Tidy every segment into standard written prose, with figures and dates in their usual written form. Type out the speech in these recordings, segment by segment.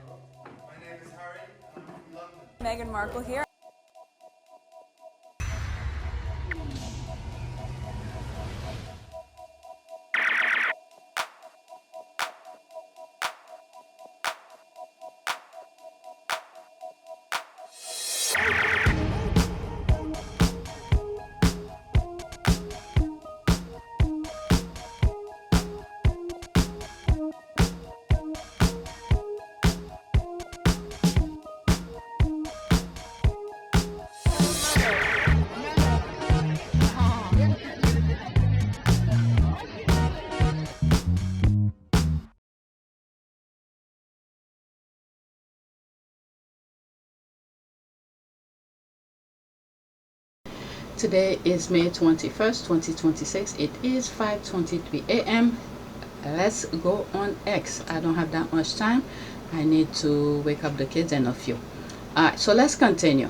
My name is Harry, and I'm from London. Meghan Markle here. Today is May 21st, 2026. It is 5:23 a.m. Let's go on X. I don't have that much time. I need to wake up the kids and a few. Alright, so let's continue.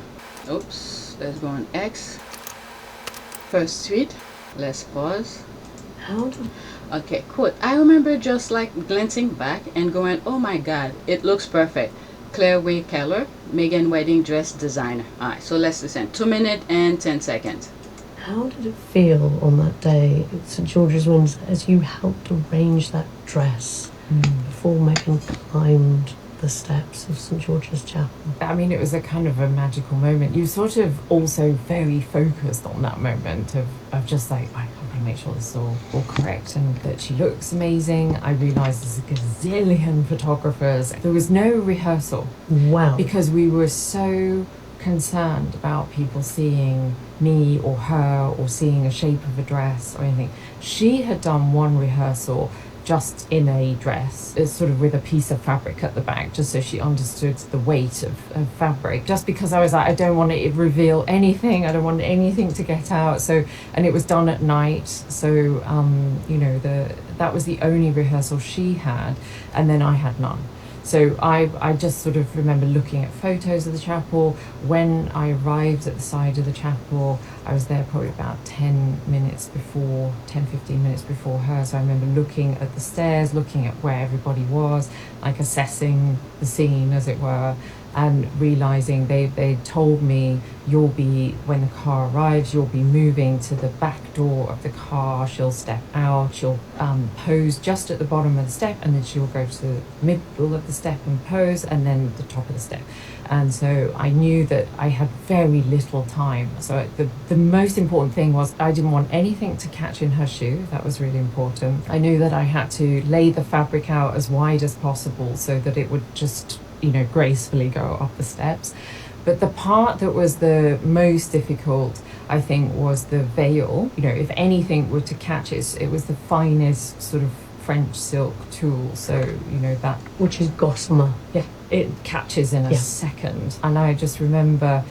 Oops, let's go on X. First tweet. Let's pause. Okay, cool. I remember just like glancing back and going, oh my god, it looks perfect. Claire Way Keller, Meghan wedding dress designer. Alright, so let's listen. 2 minutes and 10 seconds. How did it feel on that day at St George's Windsor as you helped arrange that dress before Meghan climbed the steps of St George's Chapel? I mean, it was a kind of a magical moment. You sort of also very focused on that moment of just like, I'm going to make sure this is all correct and that she looks amazing. I realised there's a gazillion photographers. There was no rehearsal. Wow. Because we were so concerned about people seeing me or her or seeing a shape of a dress or anything. She had done one rehearsal just in a dress, sort of with a piece of fabric at the back, just so she understood the weight of fabric. Just because I was like, I don't want to reveal anything, I don't want anything to get out. So, and it was done at night, so you know, that was the only rehearsal she had, and then I had none. So I just sort of remember looking at photos of the chapel. When I arrived at the side of the chapel, I was there probably about 10, 15 minutes before her. So I remember looking at the stairs, looking at where everybody was, like assessing the scene, as it were, and realising they told me, when the car arrives, you'll be moving to the back door of the car. She'll step out, she'll pose just at the bottom of the step, and then she'll go to the middle of the step and pose, and then the top of the step. And so I knew that I had very little time. So the most important thing was I didn't want anything to catch in her shoe. That was really important. I knew that I had to lay the fabric out as wide as possible so that it would just, you know, gracefully go up the steps. But the part that was the most difficult, I think, was the veil. You know, if anything were to catch it, it was the finest sort of French silk tulle. So, you know, that... Which is gossamer. Yeah, it catches in a second. And I just remember,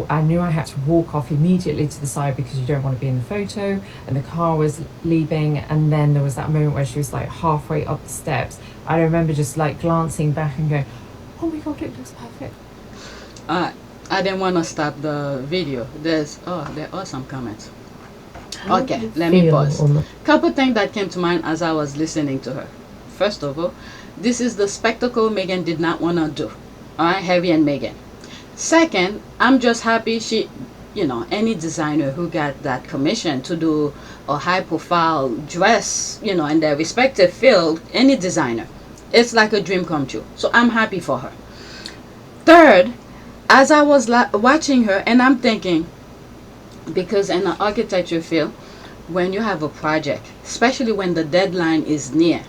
I knew I had to walk off immediately to the side because you don't want to be in the photo. And the car was leaving. And then there was that moment where she was like halfway up the steps. I remember just like glancing back and going, oh my god, it looks perfect. I didn't want to stop the video. There are some comments. Okay, let me pause. Couple things that came to mind as I was listening to her. First of all, this is the spectacle Meghan did not want to do. Alright, Harry and Meghan. Second, I'm just happy she, you know, any designer who got that commission to do a high profile dress, you know, in their respective field, any designer, it's like a dream come true. So I'm happy for her. Third, as I was watching her, and I'm thinking, because in the architecture field, when you have a project, especially when the deadline is near,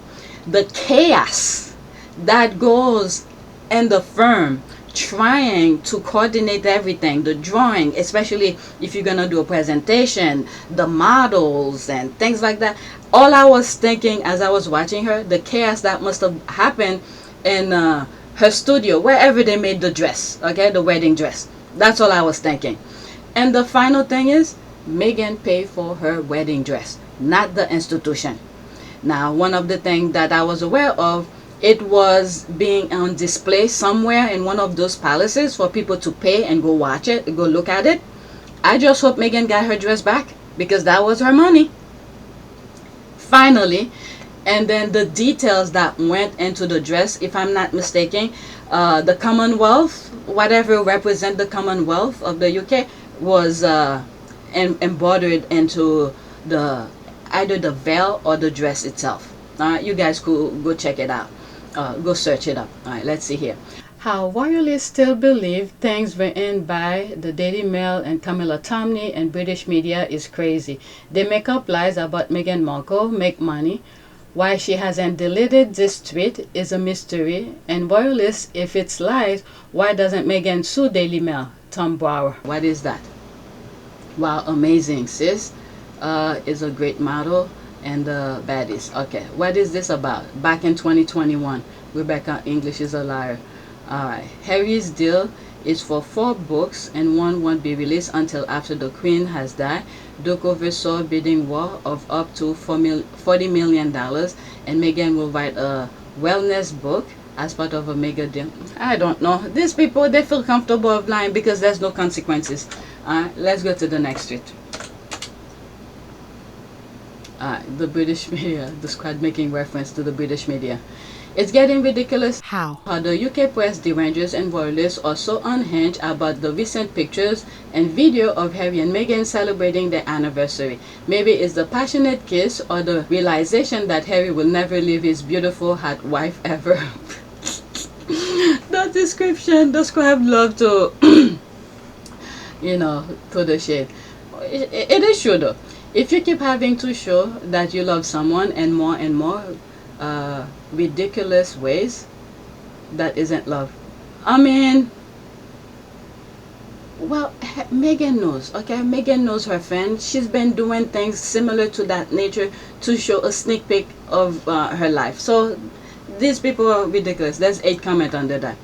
the chaos that goes in the firm trying to coordinate everything, the drawing, especially if you're gonna do a presentation, the models and things like that. All I was thinking as I was watching her, the chaos that must have happened in her studio, wherever they made the dress, okay, the wedding dress. That's all I was thinking. And the final thing is, Meghan paid for her wedding dress, not the institution. Now, one of the things that I was aware of, it was being on display somewhere in one of those palaces for people to pay and go watch it, go look at it. I just hope Meghan got her dress back, because that was her money. Finally, and then the details that went into the dress, if I'm not mistaken, the Commonwealth, whatever represent the Commonwealth of the UK, was embroidered into the either the veil or the dress itself. You guys could go check it out, go search it up. All right, let's see here. How royalists still believe things written by the Daily Mail and Camilla Tominey and British media is crazy. They make up lies about Meghan Markle, make money. Why she hasn't deleted this tweet is a mystery. And royalists, if it's lies, why doesn't Meghan sue Daily Mail? Tom Brower. What is that? Wow, amazing, sis. Is a great model and the baddies. Okay, what is this about? Back in 2021, Rebecca English is a liar. Alright, Harry's deal is for 4 books and one won't be released until after the Queen has died. Duke oversaw bidding war of up to $40 million, and Meghan will write a wellness book as part of a mega deal. I don't know. These people, they feel comfortable of lying because there's no consequences. Alright, let's go to the next tweet. The British media, the squad making reference to the British media. It's getting ridiculous how the UK press, the Rangers and royalists are so unhinged about the recent pictures and video of Harry and Meghan celebrating their anniversary. Maybe it's the passionate kiss or the realization that Harry will never leave his beautiful hot wife ever. The description, the scribe love to, you know, throw the shade. It is true though. If you keep having to show that you love someone and more ridiculous ways, that isn't love. I mean, well, Meghan knows, okay? Meghan knows her fan. She's been doing things similar to that nature to show a sneak peek of her life. So these people are ridiculous. There's 8 comments under that.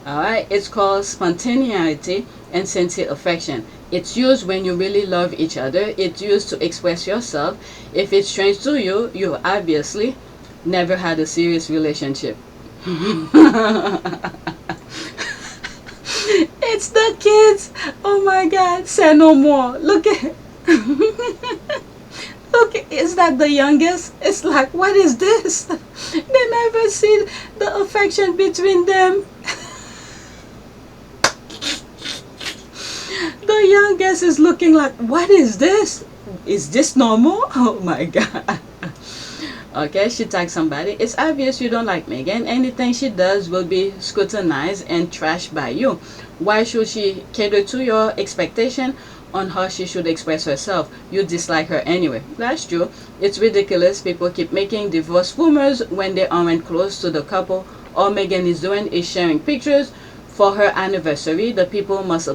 Alright, it's called spontaneity and sincere affection. It's used when you really love each other. It's used to express yourself. If it's strange to you, you obviously never had a serious relationship. It's the kids. Oh my God, say no more. Look at look, is that the youngest? It's like, what is this? They never see the affection between them. The youngest is looking like, what is this? Is this normal? Oh my God. Okay, she tagged somebody. It's obvious you don't like Meghan. Anything she does will be scrutinized and trashed by you. Why should she cater to your expectation on how she should express herself? You dislike her anyway. That's true. It's ridiculous. People keep making divorce rumors when they aren't close to the couple. All Meghan is doing is sharing pictures for her anniversary. The people must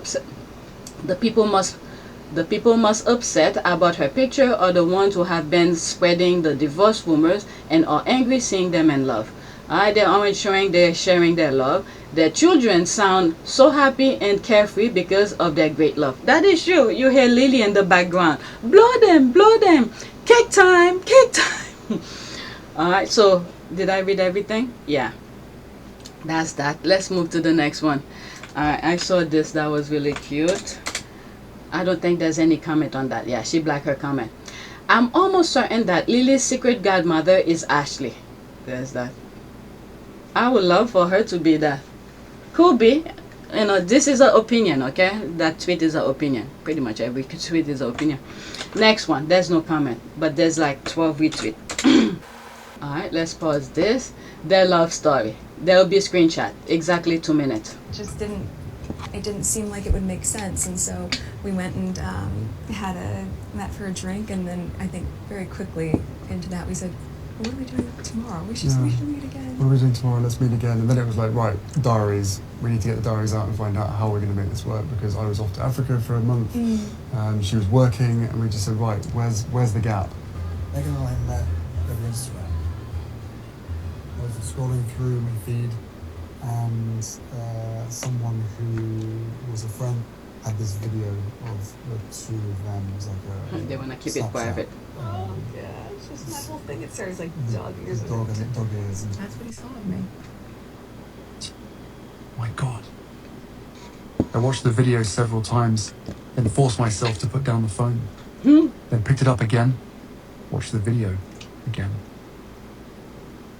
upset about her picture are the ones who have been spreading the divorce rumors and are angry seeing them in love. They aren't showing they're sharing their love. Their children sound so happy and carefree because of their great love. That is true. You hear Lili in the background. Blow them, blow them. Cake time, cake time. Alright, so did I read everything? Yeah. That's that. Let's move to the next one. Alright, I saw this. That was really cute. I don't think there's any comment on that. Yeah, she blacked her comment. I'm almost certain that Lili's secret godmother is Ashleigh. There's that. I would love for her to be that. Could be. You know, this is an opinion, okay? That tweet is an opinion. Pretty much every tweet is an opinion. Next one. There's no comment. But there's like 12 retweets. Alright, let's pause this. Their love story. There will be a screenshot. Exactly 2 minutes. It didn't seem like it would make sense, and so we went and met for a drink, and then I think very quickly into that we said, well, what are we doing tomorrow? We should meet again. What are we doing tomorrow? Let's meet again. And then it was like, right, diaries. We need to get the diaries out and find out how we're going to make this work, because I was off to Africa for a month. She was working, and we just said, right, where's the gap? Meghan and I met over Instagram. I was scrolling through my feed, and someone who was a friend had this video of the 2 of them. It was like a they want to keep it private. Oh gosh, just that whole thing. It starts like dog ears. Dog ears. And That's what he saw of me. My God. I watched the video several times, then forced myself to put down the phone. Then picked it up again, watched the video again.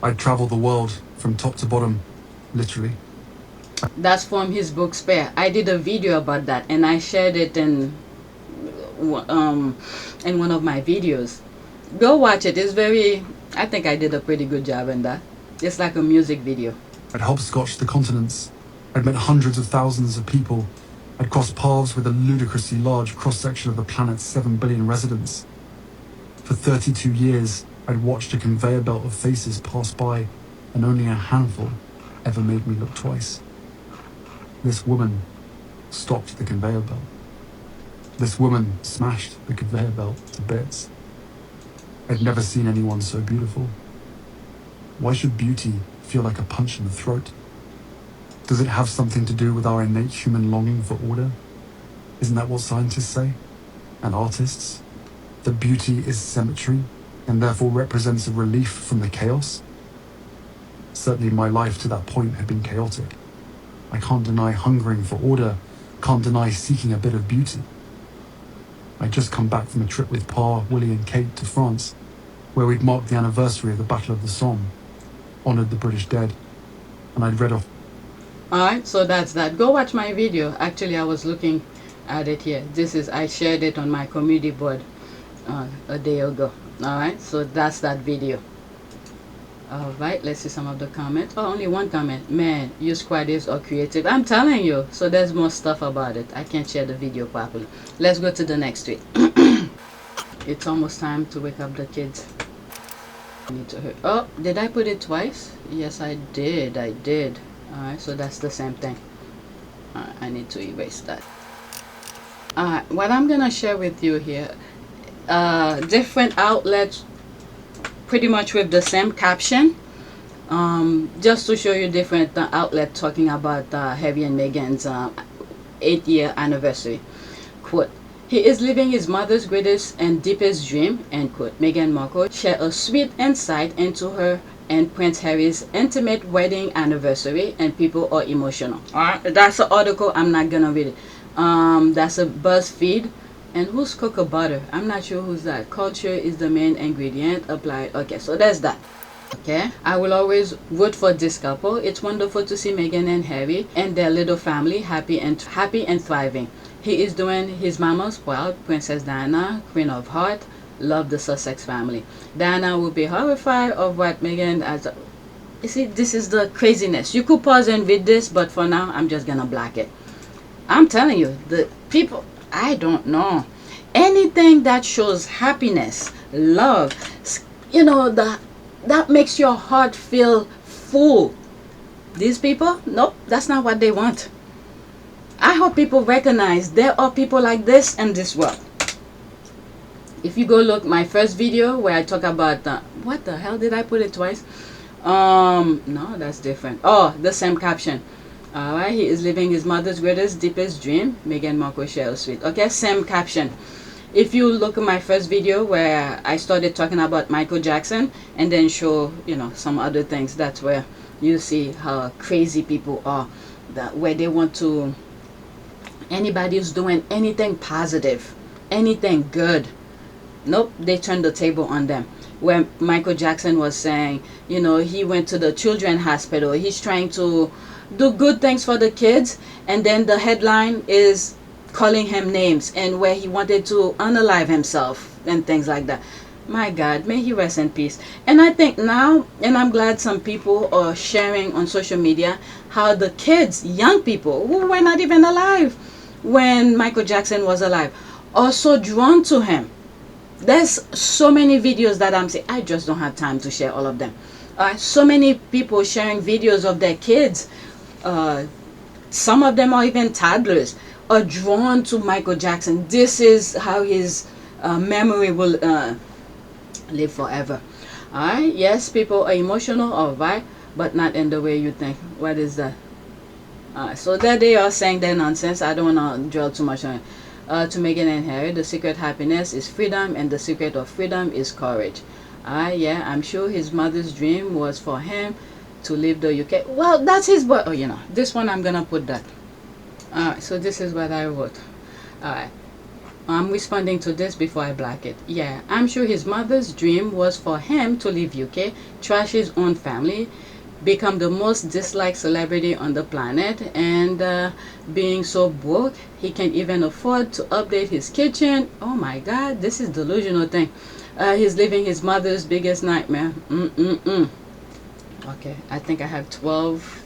I'd travel the world from top to bottom, literally. That's from his book Spare. I did a video about that, and I shared it in one of my videos. Go watch it. It's very, I think I did a pretty good job in that. It's like a music video. I'd hopscotched the continents. I'd met hundreds of thousands of people. I'd crossed paths with a ludicrously large cross-section of the planet's 7 billion residents. For 32 years, I'd watched a conveyor belt of faces pass by, and only a handful ever made me look twice. This woman stopped the conveyor belt. This woman smashed the conveyor belt to bits. I'd never seen anyone so beautiful. Why should beauty feel like a punch in the throat? Does it have something to do with our innate human longing for order? Isn't that what scientists say? And artists? That beauty is symmetry, and therefore represents a relief from the chaos? Certainly my life to that point had been chaotic. I can't deny hungering for order, can't deny seeking a bit of beauty. I'd just come back from a trip with Pa, Willie and Kate to France, where we'd marked the anniversary of the Battle of the Somme, honoured the British dead, and I'd read off. Alright, so that's that. Go watch my video. Actually, I was looking at it here. I shared it on my community board a day ago. Alright, so that's that video. Alright, let's see some of the comments. Oh, only one comment. Man, you squaddies are creative. I'm telling you. So there's more stuff about it. I can't share the video properly. Let's go to the next tweet. It's almost time to wake up the kids. I need to hurry. Oh, did I put it twice? Yes, I did. Alright, so that's the same thing. I need to erase that. Alright, what I'm gonna share with you here, different outlets pretty much with the same caption, just to show you different outlets talking about Harry and Meghan's 8-year anniversary. Quote, "He is living his mother's greatest and deepest dream," end quote. Meghan Markle shared a sweet insight into her and Prince Harry's intimate wedding anniversary, and people are emotional. Alright, that's an article. I'm not gonna read it. That's a BuzzFeed. And who's cocoa butter? I'm not sure who's that. Culture is the main ingredient applied. Okay, so there's that. Okay, I will always root for this couple. It's wonderful to see Meghan and Harry and their little family happy and thriving. He is doing his mama's proud. Princess Diana, Queen of Heart, love the Sussex family. Diana will be horrified of what Meghan has. You see, this is the craziness. You could pause and read this, but for now, I'm just gonna black it. I'm telling you, the people, I don't know. Anything that shows happiness, love, you know, that makes your heart feel full. These people, nope, that's not what they want. I hope people recognize there are people like this in this world. If you go look my first video where I talk about what the hell did I put it twice? No, that's different. Oh, the same caption. Alright, he is living his mother's greatest, deepest dream. Meghan Markle shares sweet. Okay, same caption. If you look at my first video where I started talking about Michael Jackson and then show, you know, some other things, that's where you see how crazy people are. That where they want to, anybody who's doing anything positive, anything good, nope, they turn the table on them. Where Michael Jackson was saying, you know, he went to the children's hospital, he's trying to do good things for the kids, and then the headline is calling him names and where he wanted to unalive himself and things like that. My God, may he rest in peace. And I think now, and I'm glad some people are sharing on social media how the kids, young people who were not even alive when Michael Jackson was alive, are so drawn to him. There's so many videos that I'm saying, I just don't have time to share all of them. So many people sharing videos of their kids. Some of them are even toddlers, are drawn to Michael Jackson. This is how his memory will live forever. Alright, yes, people are emotional, alright, but not in the way you think. What is that? So there they are saying their nonsense. I don't want to dwell too much on it. To Meghan and Harry, the secret happiness is freedom, and the secret of freedom is courage. Yeah, I'm sure his mother's dream was for him to leave the UK. Well, that's his boy. Oh, you know, this one I'm gonna put that. Alright, so this is what I wrote. Alright, I'm responding to this before I black it. Yeah, I'm sure his mother's dream was for him to leave UK, trash his own family, become the most disliked celebrity on the planet, and being so broke he can't even afford to update his kitchen. Oh my god, this is delusional thing. He's living his mother's biggest nightmare. Okay, I think I have 12.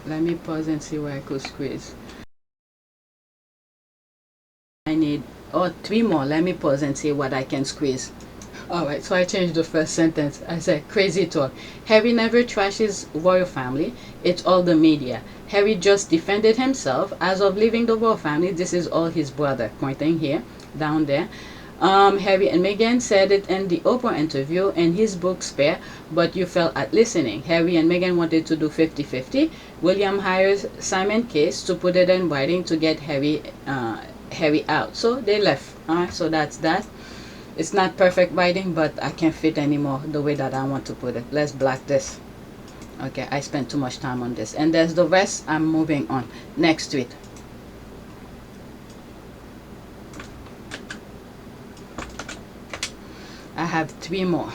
Let me pause and see where I could squeeze. I need 3 more. Let me pause and see what I can squeeze. Alright, so I changed the first sentence. I said, crazy talk. Harry never trashes royal family. It's all the media. Harry just defended himself. As of leaving the royal family, this is all his brother. Pointing here, down there. Harry and Meghan said it in the Oprah interview in his book Spare, but you fell at listening. Harry and Meghan wanted to do 50-50. William hires Simon Case to put it in writing to get Harry out. So they left. Alright, so that's that. It's not perfect writing, but I can't fit anymore the way that I want to put it. Let's black this. Okay, I spent too much time on this. And there's the rest. I'm moving on. Next tweet. I have 3 more.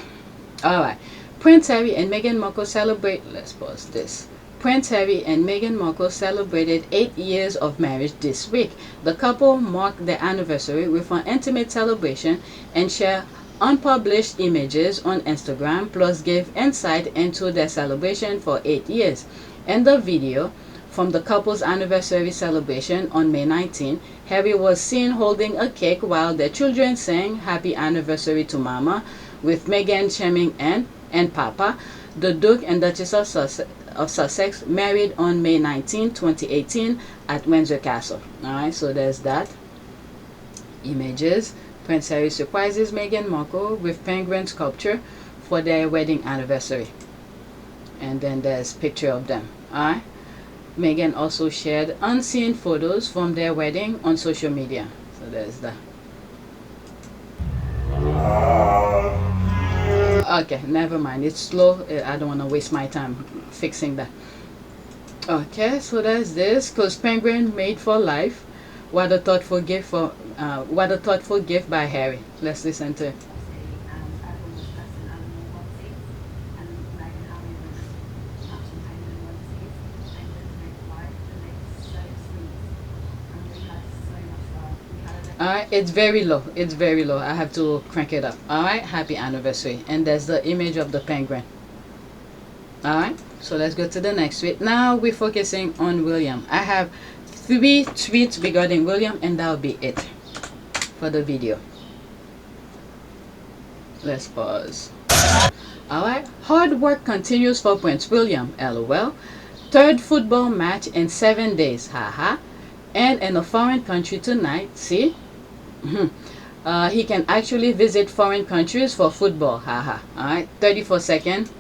Alright. Prince Harry and Meghan Markle celebrate. Let's pause this. Prince Harry and Meghan Markle celebrated 8 years of marriage this week. The couple marked their anniversary with an intimate celebration and shared unpublished images on Instagram, plus gave insight into their celebration for 8 years. In the video from the couple's anniversary celebration on May 19, Harry was seen holding a cake while their children sang Happy Anniversary to Mama, with Meghan chiming in, and Papa. The Duke and Duchess of Sussex married on May 19, 2018 at Windsor Castle. Alright, so there's that. Images. Prince Harry surprises Meghan Markle with penguin sculpture for their wedding anniversary. And then there's picture of them. Alright. Meghan also shared unseen photos from their wedding on social media. So there's that. Okay, never mind. It's slow. I don't want to waste my time fixing that. Okay, so there's this. Cause penguin made for life. What a thoughtful gift for. What a thoughtful gift by Harry. Let's listen to it. Alright, it's very low. It's very low. I have to crank it up. Alright, happy anniversary. And there's the image of the penguin. Alright, so let's go to the next tweet. Now we're focusing on William. I have 3 tweets regarding William, and that'll be it for the video. Let's pause. Alright, hard work continues for Prince William. LOL. 3rd football match in 7 days. Haha. And in a foreign country tonight. See? He can actually visit foreign countries for football. Haha. Alright, 34 seconds.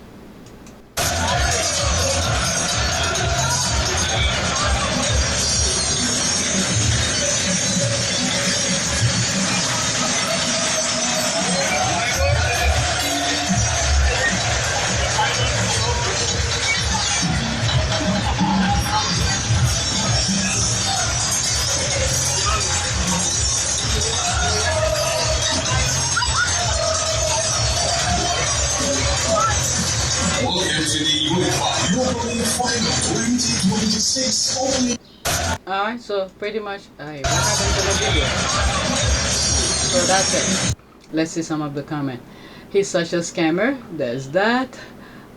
Alright, so pretty much, what happened to the video? So that's it. Let's see some of the comment. He's such a scammer. There's that.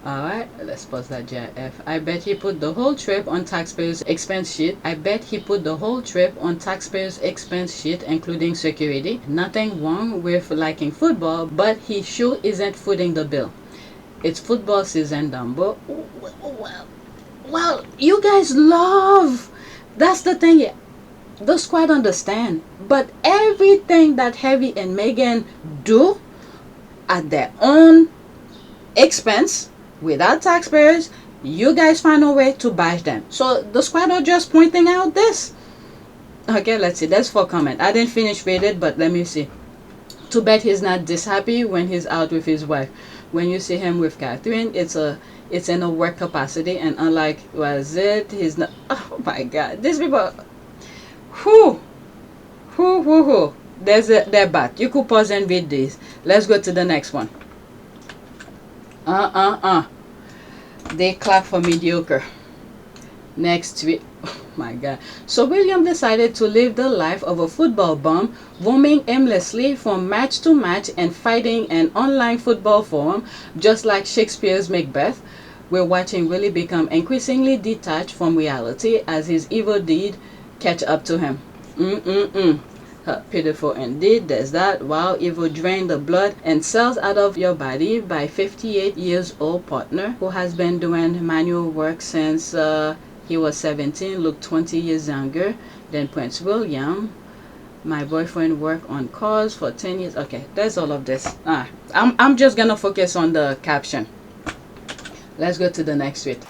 Alright, let's pause that JF. I bet he put the whole trip on taxpayers' expense sheet. I bet he put the whole trip on taxpayers' expense sheet, including security. Nothing wrong with liking football, but he sure isn't footing the bill. It's football season, Dumbo. Well, you guys love. That's the thing. The squad understand. But everything that Harry and Meghan do at their own expense, without taxpayers, you guys find a way to bash them. So the squad are just pointing out this. Okay, let's see. That's for comment. I didn't finish read it, but let me see. Too bad he's not this happy when he's out with his wife. When you see him with Catherine, it's in a work capacity, and unlike was it, he's not. Oh my God, these people. Who. There's their bat. You could pause and read this. Let's go to the next one. They clap for mediocre. Next week. Oh my God. So William decided to live the life of a football bum, roaming aimlessly from match to match and fighting an online football forum, just like Shakespeare's Macbeth. We're watching Willie become increasingly detached from reality as his evil deed catch up to him. Pitiful indeed. There's that. Wow, evil drained the blood and cells out of your body by 58 years old partner who has been doing manual work since he was 17, looked 20 years younger than Prince William. My boyfriend worked on cars for 10 years. Okay, there's all of this. I'm just gonna focus on the caption. Let's go to the next tweet.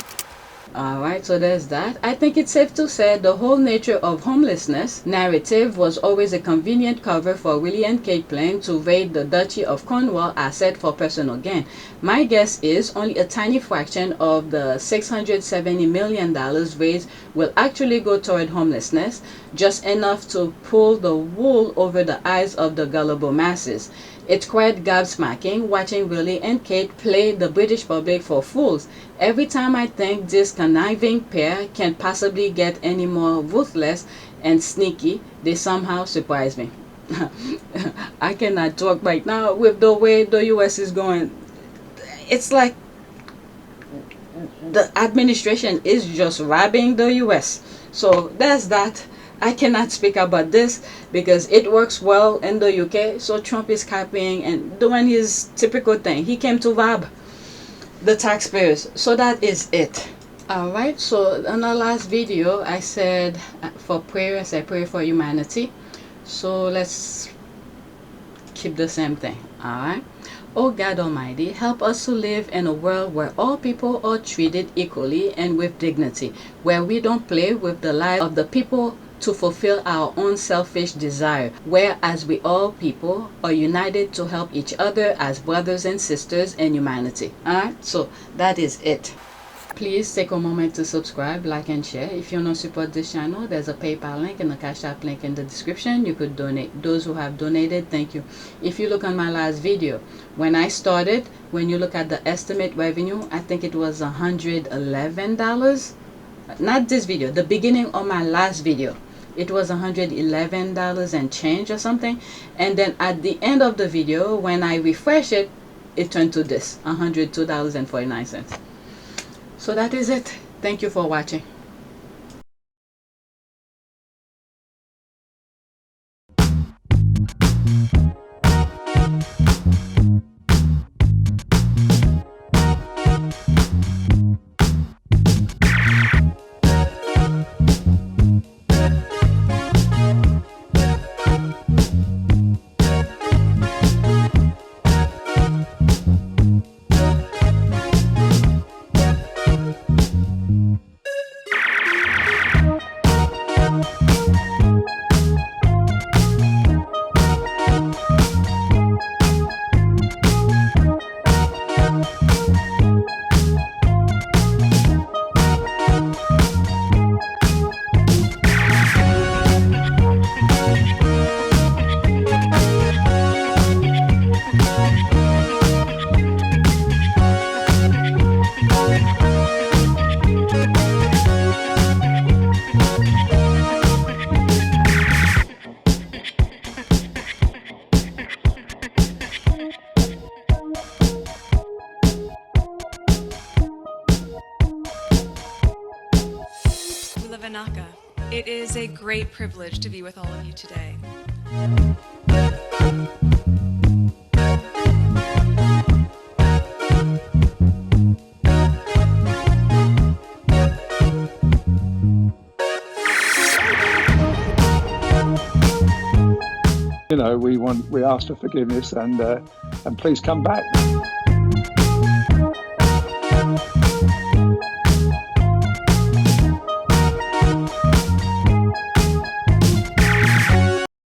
Alright, so there's that. I think it's safe to say the whole nature of homelessness narrative was always a convenient cover for Willie and Kate plan to raid the Duchy of Cornwall asset for personal gain. My guess is only a tiny fraction of the $670 million raised will actually go toward homelessness, just enough to pull the wool over the eyes of the gullible masses. It's quite gobsmacking watching Willie and Kate play the British public for fools. Every time I think this conniving pair can possibly get any more ruthless and sneaky, they somehow surprise me. I cannot talk right now with the way the US is going. It's like the administration is just robbing the US. So that's that. I cannot speak about this because it works well in the UK. So Trump is copying and doing his typical thing. He came to rob the taxpayers. So that is it. Alright, so in the last video I said for prayer, I said pray for humanity. So let's keep the same thing. Alright. Oh God Almighty, help us to live in a world where all people are treated equally and with dignity, where we don't play with the lives of the people to fulfill our own selfish desire, whereas we all people are united to help each other as brothers and sisters in humanity. Alright, so that is it. Please take a moment to subscribe, like, and share. If you want to support this channel, there's a PayPal link and a Cash App link in the description. You could donate. Those who have donated, thank you. If you look on my last video, when I started, when you look at the estimate revenue, I think it was $111. Not this video, the beginning of my last video. It was $111 and change or something. And then at the end of the video, when I refresh it, it turned to this, $102.49. So that is it. Thank you for watching. It is a great privilege to be with all of you today. You know, we ask for forgiveness and please come back.